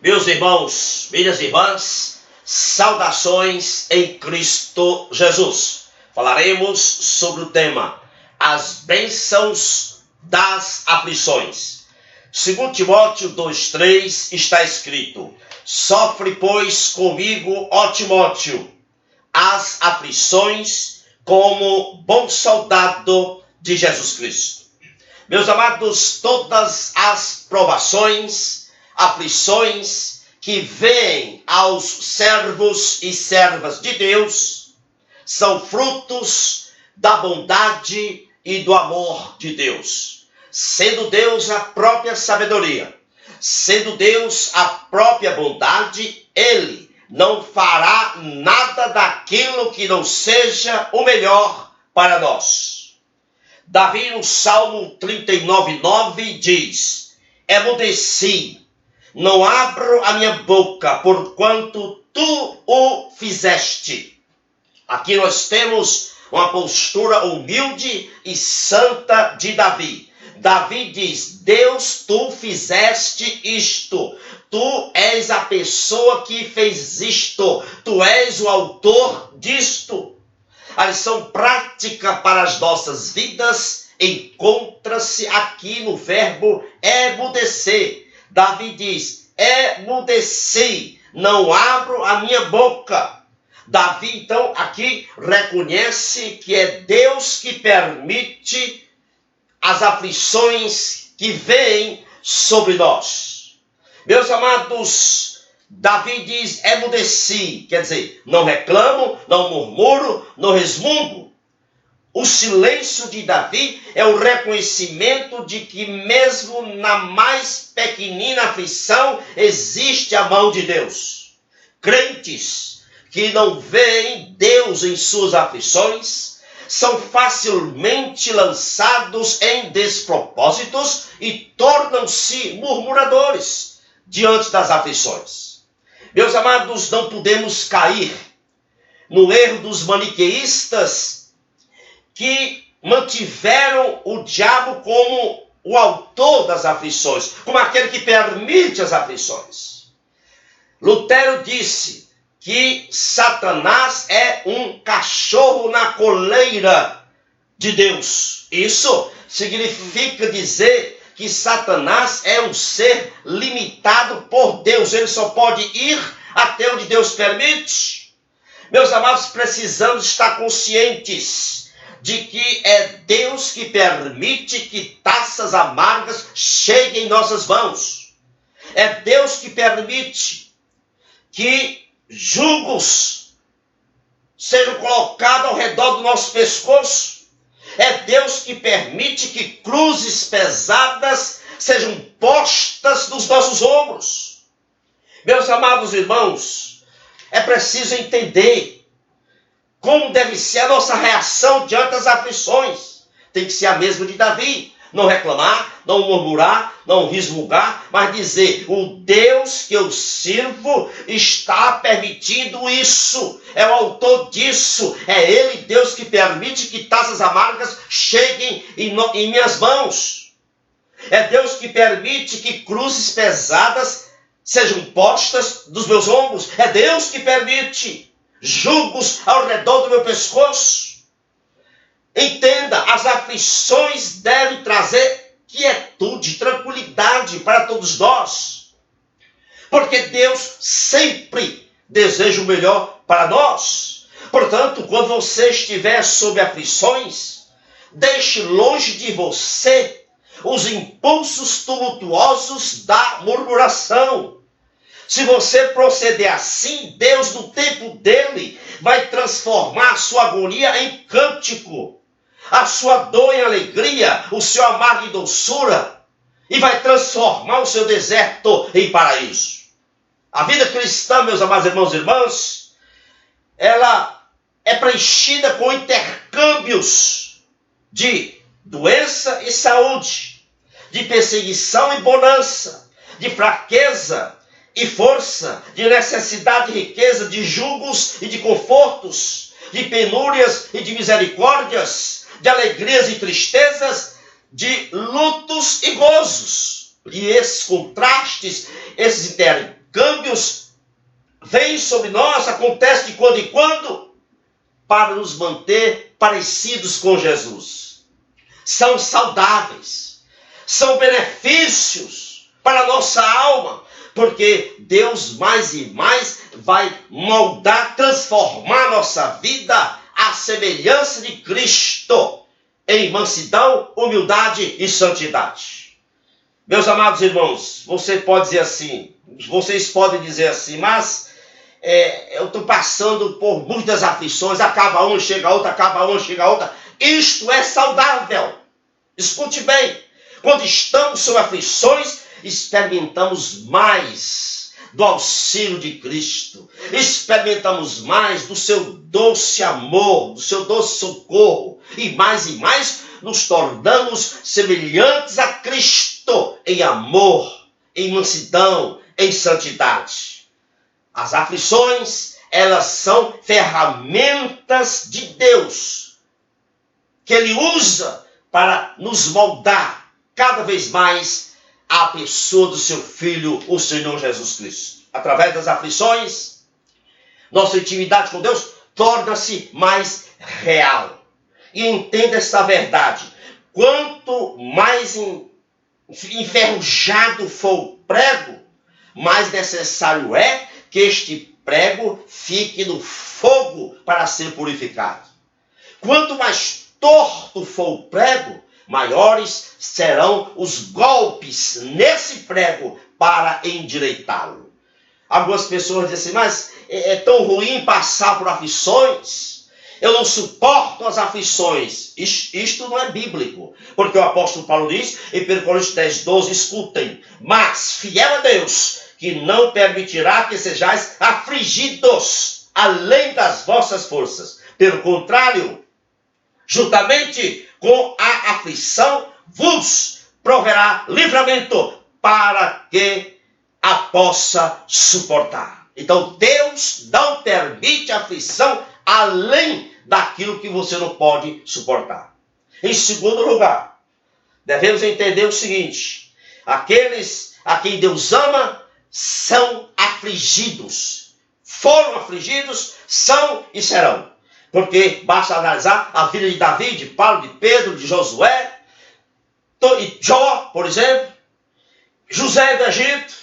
Meus irmãos, minhas irmãs, saudações em Cristo Jesus. Falaremos sobre o tema as bênçãos das aflições. 2 Timóteo 2,3 está escrito: sofre, pois, comigo, ó Timóteo, as aflições como bom soldado de Jesus Cristo. Meus amados, todas as provações, aflições que vêm aos servos e servas de Deus são frutos da bondade e do amor de Deus. Sendo Deus a própria sabedoria, sendo Deus a própria bondade, Ele não fará nada daquilo que não seja o melhor para nós. Davi, no Salmo 39,9, diz: emudeci, não abro a minha boca, porquanto tu o fizeste. Aqui nós temos uma postura humilde e santa de Davi. Davi diz: Deus, tu fizeste isto. Tu és a pessoa que fez isto. Tu és o autor disto. A lição prática para as nossas vidas encontra-se aqui no verbo emudecer. Davi diz: emudeci, não abro a minha boca. Davi, então, aqui reconhece que é Deus que permite as aflições que vêm sobre nós. Meus amados, Davi diz: emudeci, quer dizer, não reclamo, não murmuro, não resmungo. O silêncio de Davi é o reconhecimento de que mesmo na mais pequenina aflição existe a mão de Deus. Crentes que não veem Deus em suas aflições são facilmente lançados em despropósitos e tornam-se murmuradores diante das aflições. Meus amados, não podemos cair no erro dos maniqueístas que mantiveram o diabo como o autor das aflições, como aquele que permite as aflições. Lutero disse que Satanás é um cachorro na coleira de Deus. Isso significa dizer que Satanás é um ser limitado por Deus. Ele só pode ir até onde Deus permite. Meus amados, precisamos estar conscientes de que é Deus que permite que taças amargas cheguem em nossas mãos. É Deus que permite que jugos sejam colocados ao redor do nosso pescoço. É Deus que permite que cruzes pesadas sejam postas nos nossos ombros. Meus amados irmãos, é preciso entender como deve ser a nossa reação diante das aflições. Tem que ser a mesma de Davi. Não reclamar, não murmurar, não resmungar, mas dizer: o Deus que eu sirvo está permitindo isso. É o autor disso. É Ele, Deus, que permite que taças amargas cheguem em minhas mãos. É Deus que permite que cruzes pesadas sejam postas dos meus ombros. É Deus que permite jugos ao redor do meu pescoço. Entenda, as aflições devem trazer quietude, tranquilidade para todos nós. Porque Deus sempre deseja o melhor para nós. Portanto, quando você estiver sob aflições, deixe longe de você os impulsos tumultuosos da murmuração. Se você proceder assim, Deus, no tempo dele, vai transformar a sua agonia em cântico, a sua dor em alegria, o seu amargo em doçura, e vai transformar o seu deserto em paraíso. A vida cristã, meus amados irmãos e irmãs, ela é preenchida com intercâmbios de doença e saúde, de perseguição e bonança, de fraqueza e força, de necessidade e riqueza, de jugos e de confortos, de penúrias e de misericórdias, de alegrias e tristezas, de lutos e gozos. E esses contrastes, esses câmbios vêm sobre nós, acontece de quando em quando, para nos manter parecidos com Jesus. São saudáveis, são benefícios para a nossa alma, porque Deus mais e mais vai moldar, transformar nossa vida à semelhança de Cristo, em mansidão, humildade e santidade. Meus amados irmãos, você pode dizer assim, vocês podem dizer assim, mas eu estou passando por muitas aflições, acaba uma, chega outra, acaba uma, chega outra. Isto é saudável. Escute bem, quando estamos sob aflições, experimentamos mais do auxílio de Cristo, experimentamos mais do seu doce amor, do seu doce socorro, e mais nos tornamos semelhantes a Cristo em amor, em mansidão, em santidade. As aflições, elas são ferramentas de Deus, que Ele usa para nos moldar cada vez mais a pessoa do seu Filho, o Senhor Jesus Cristo. Através das aflições, nossa intimidade com Deus torna-se mais real. E entenda esta verdade. Quanto mais enferrujado for o prego, mais necessário é que este prego fique no fogo para ser purificado. Quanto mais torto for o prego, maiores serão os golpes nesse prego para endireitá-lo. Algumas pessoas dizem assim, mas é tão ruim passar por aflições, eu não suporto as aflições. Isto não é bíblico, porque o apóstolo Paulo diz em 1 Coríntios 10, 12, escutem, mas fiel a Deus, que não permitirá que sejais afligidos além das vossas forças. Pelo contrário, juntamente com a aflição, vos proverá livramento para que a possa suportar. Então Deus não permite aflição além daquilo que você não pode suportar. Em segundo lugar, devemos entender o seguinte: aqueles a quem Deus ama são afligidos. Foram afligidos, são e serão. Porque basta analisar a vida de Davi, de Paulo, de Pedro, de Josué, e Jó, por exemplo, José do Egito,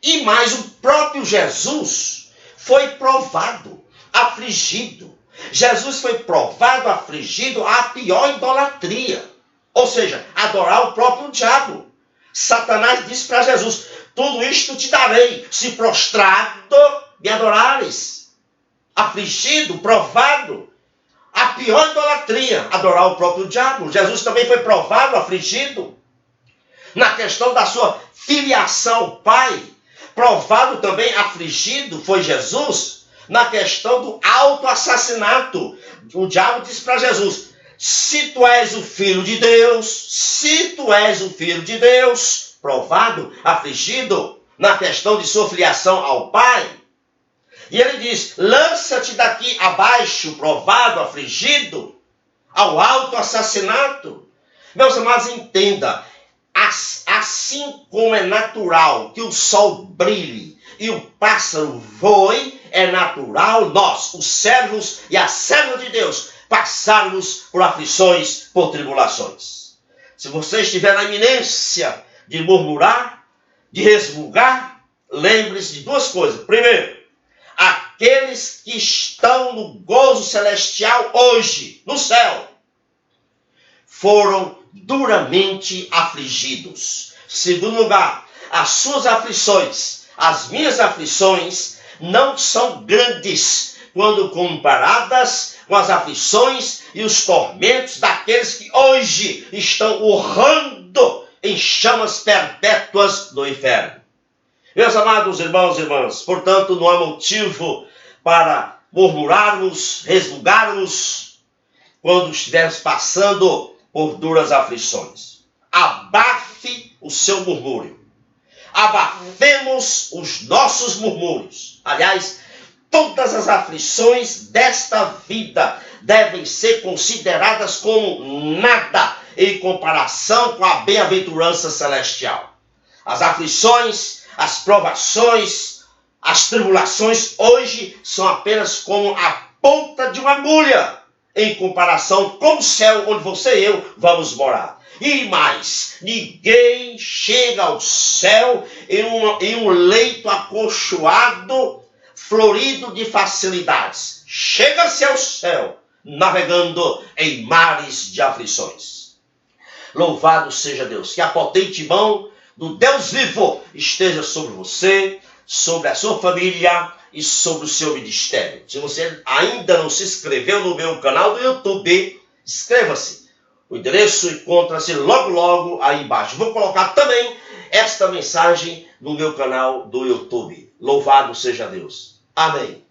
e mais o próprio Jesus foi provado, afligido. Jesus foi provado, afligido, a pior idolatria. Ou seja, adorar o próprio diabo. Satanás disse para Jesus, tudo isto te darei, se prostrado me adorares. Afligido, provado, a pior idolatria, adorar o próprio diabo. Jesus também foi provado, afligido, na questão da sua filiação ao Pai. Provado também, afligido, foi Jesus, na questão do autoassassinato. O diabo disse para Jesus, se tu és o Filho de Deus, se tu és o Filho de Deus, provado, afligido, na questão de sua filiação ao Pai. E ele diz, lança-te daqui abaixo, provado, afligido, ao autoassassinato. Meus amados, entenda, assim como é natural que o sol brilhe e o pássaro voe, é natural nós, os servos e a serva de Deus, passarmos por aflições, por tribulações. Se você estiver na iminência de murmurar, de resmungar, lembre-se de duas coisas. Primeiro, aqueles que estão no gozo celestial hoje, no céu, foram duramente afligidos. Segundo lugar, as suas aflições, as minhas aflições, não são grandes quando comparadas com as aflições e os tormentos daqueles que hoje estão urrando em chamas perpétuas do inferno. Meus amados irmãos e irmãs, portanto, não há motivo para murmurarmos, resmungarmos, quando estivermos passando por duras aflições. Abafe o seu murmúrio. Abafemos os nossos murmúrios. Aliás, todas as aflições desta vida devem ser consideradas como nada em comparação com a bem-aventurança celestial. As aflições, as provações, as tribulações hoje são apenas como a ponta de uma agulha em comparação com o céu onde você e eu vamos morar. E mais, ninguém chega ao céu em um leito acolchoado, florido de facilidades. Chega-se ao céu navegando em mares de aflições. Louvado seja Deus, que a potente mão do Deus vivo esteja sobre você, sobre a sua família e sobre o seu ministério. Se você ainda não se inscreveu no meu canal do YouTube, inscreva-se. O endereço encontra-se logo aí embaixo. Vou colocar também esta mensagem no meu canal do YouTube. Louvado seja Deus. Amém.